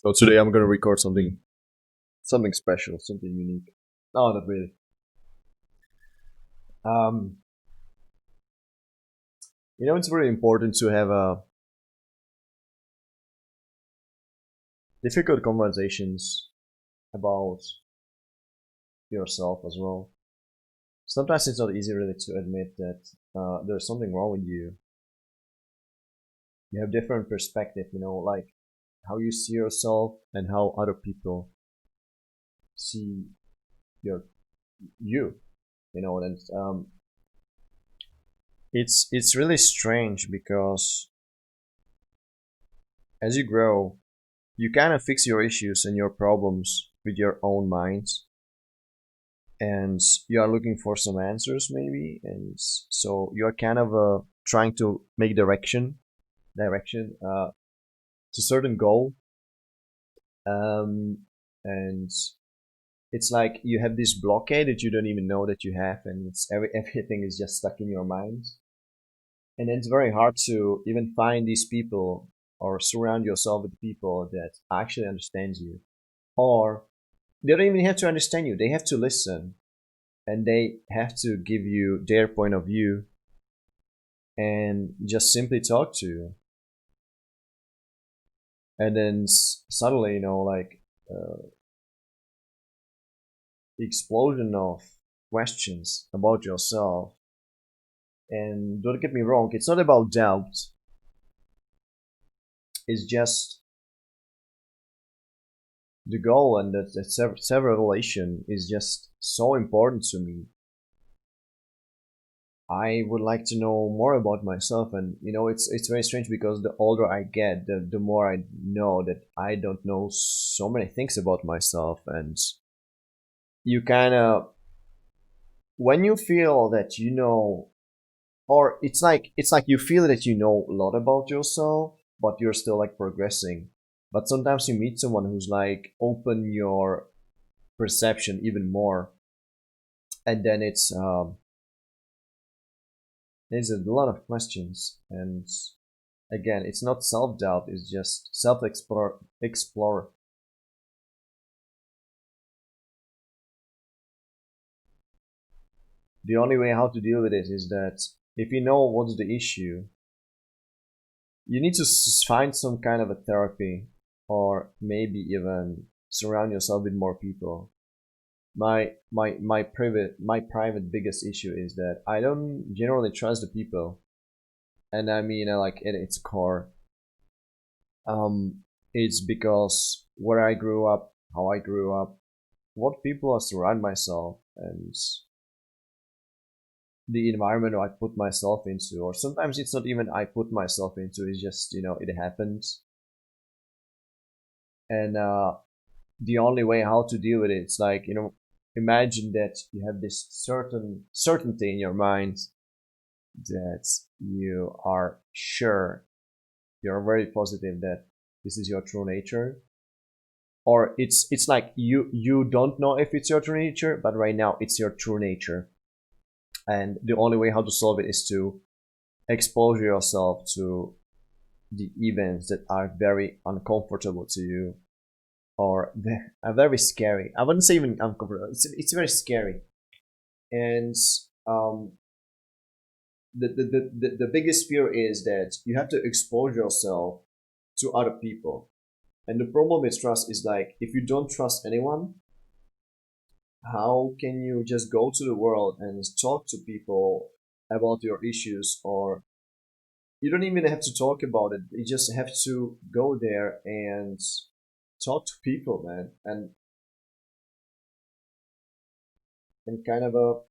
So today I'm gonna record something special, something unique. No, not really. Um, it's very important to have difficult conversations about yourself as well. Sometimes it's not easy really to admit that there's something wrong with you. You have different perspective, like how you see yourself and how other people see your you. And it's really strange because as you grow, you kind of fix your issues and your problems with your own mind, and you are looking for some answers maybe, and so you are kind of trying to make direction to certain goal, um, and it's like you have this blockade that you don't even know that you have, and everything is just stuck in your mind, and it's very hard to even find these people or surround yourself with people that actually understand you, or they don't even have to understand you. They have to listen and they have to give you their point of view and just simply talk to you. And then suddenly, like the explosion of questions about yourself. And don't get me wrong, it's not about doubt. It's just the goal, and that self-revelation is just so important to me. I would like to know more about myself, and it's very strange because the older I get, the more I know that I don't know so many things about myself, and you kind of when you feel that or it's like you feel that you know a lot about yourself, but you're still like progressing. But sometimes you meet someone who's like open your perception even more, and then there's a lot of questions, and again, it's not self-doubt, it's just explore. The only way how to deal with it is that if you know what's the issue, you need to find some kind of a therapy, or maybe even surround yourself with more people. My private biggest issue is that I don't generally trust the people, and I mean, like at its core, it's because where I grew up, how I grew up, what people I surround myself, and the environment I put myself into, or sometimes it's not even I put myself into, it's just, it happens. And the only way how to deal with it, it's like, imagine that you have this certainty in your mind that you are sure, you're very positive that this is your true nature, or it's like you don't know if it's your true nature, but right now it's your true nature, and the only way how to solve it is to expose yourself to the events that are very uncomfortable to you, or are very scary. I wouldn't say even uncomfortable. It's very scary, and um, the biggest fear is that you have to expose yourself to other people. And the problem with trust is like if you don't trust anyone, how can you just go to the world and talk to people about your issues, or you don't even have to talk about it. You just have to go there and talk to people, man, and kind of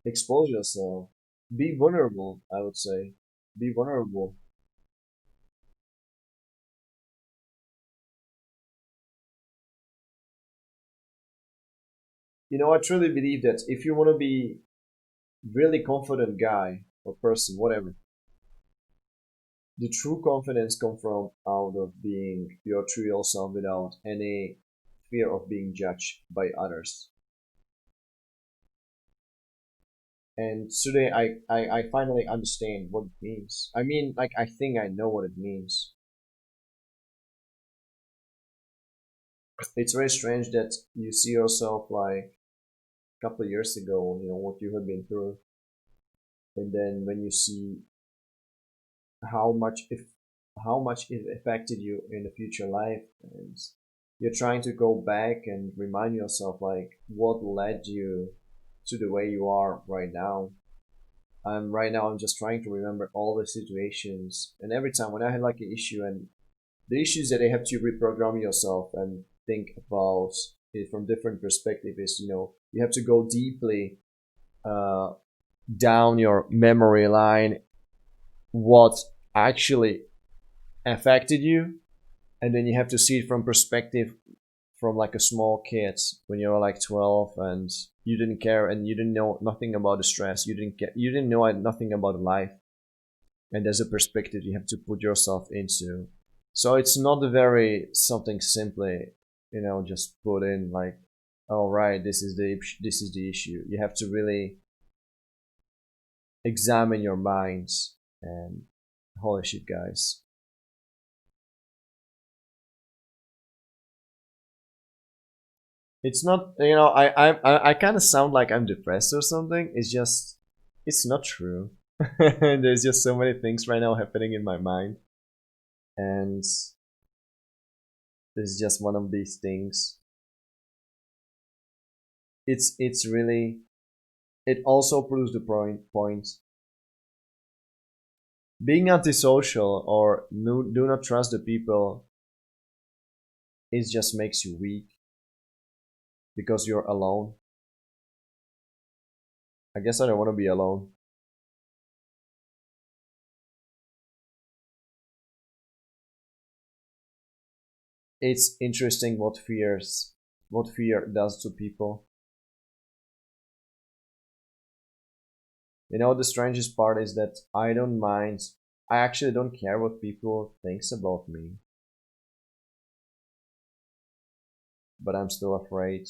expose yourself. Be vulnerable, I would say. Be vulnerable. I truly believe that if you want to be really confident guy or person, whatever, the true confidence comes from out of being your true real self without any fear of being judged by others. And today I finally understand what it means. I mean, like, I think I know what it means. It's very strange that you see yourself like a couple of years ago, what you have been through, and then when you see how much if how much it affected you in the future life, and you're trying to go back and remind yourself like what led you to the way you are right now. Right now I'm just trying to remember all the situations, and every time when I had like an issue, and the issues that I have to reprogram yourself and think about it from different perspective is, you have to go deeply uh, down your memory line, what actually affected you, and then you have to see it from perspective from like a small kid when you were like 12, and you didn't care and you didn't know nothing about the stress, you didn't know nothing about life, and there's a perspective you have to put yourself into. So it's not a very something simply, just put in like, oh right, this is the issue. You have to really examine your minds, and holy shit, guys. It's not, I kind of sound like I'm depressed or something. It's just, it's not true. There's just so many things right now happening in my mind, and it's just one of these things. It's really, it also proves the point. Being antisocial or no, do not trust the people, it just makes you weak because you're alone. I guess I don't want to be alone. It's interesting what fear does to people. The strangest part is that I don't mind. I actually don't care what people thinks about me, but I'm still afraid.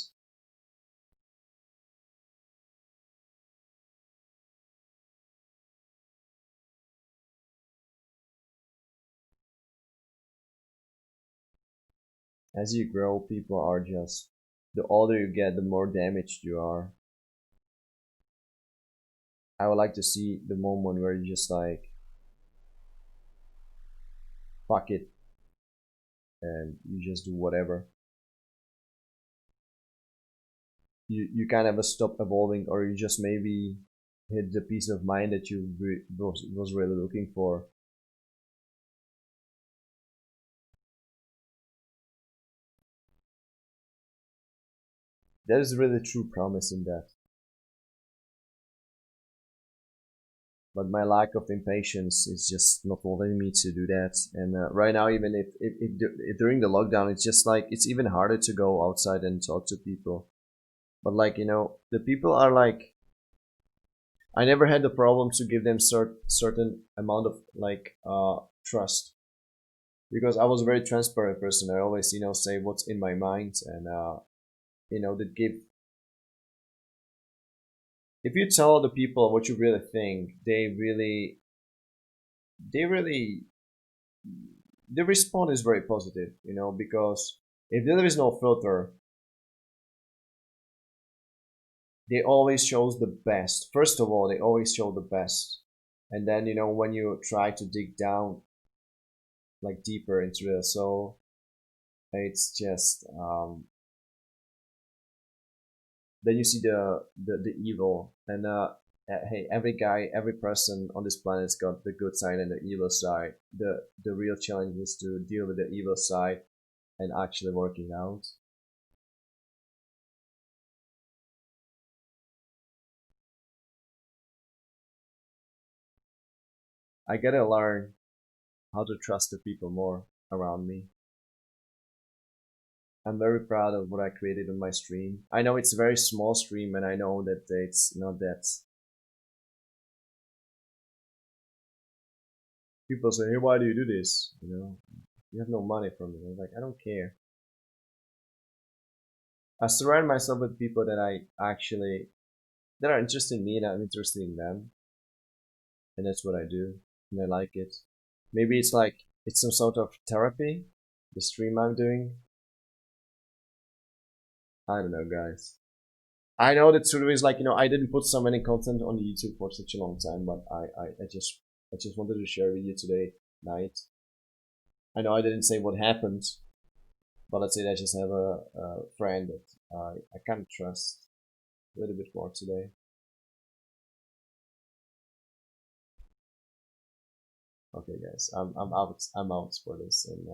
As you grow, people are just, the older you get, the more damaged you are. I would like to see the moment where you just like, fuck it, and you just do whatever. You kind of stop evolving, or you just maybe hit the peace of mind that you was really looking for. There is really true promise in that. But my lack of impatience is just not allowing me to do that. And right now, even if during the lockdown, it's just like it's even harder to go outside and talk to people. But like, the people are like, I never had the problem to give them certain amount of like trust, because I was a very transparent person. I always, say what's in my mind, and that give, if you tell the people what you really think, they really the response is very positive, because if there is no filter, they always shows the best. First of all, they always show the best, and then when you try to dig down like deeper into the soul, it's just then you see the evil, and hey, every guy, every person on this planet's got the good side and the evil side. The real challenge is to deal with the evil side and actually working out. I gotta learn how to trust the people more around me. I'm very proud of what I created on my stream. I know it's a very small stream, and I know that it's not that. People say, "Hey, why do you do this?" You have no money from it. I'm like, I don't care. I surround myself with people that I actually that are interested in me and I'm interested in them, and that's what I do, and I like it. Maybe it's like it's some sort of therapy. The stream I'm doing, I don't know, guys. I know that sort of is like, I didn't put so many content on YouTube for such a long time, but I just wanted to share with you today night. I know I didn't say what happened, but let's say I just have a friend that I kind of trust a little bit more today. Okay, guys, I'm out for this, and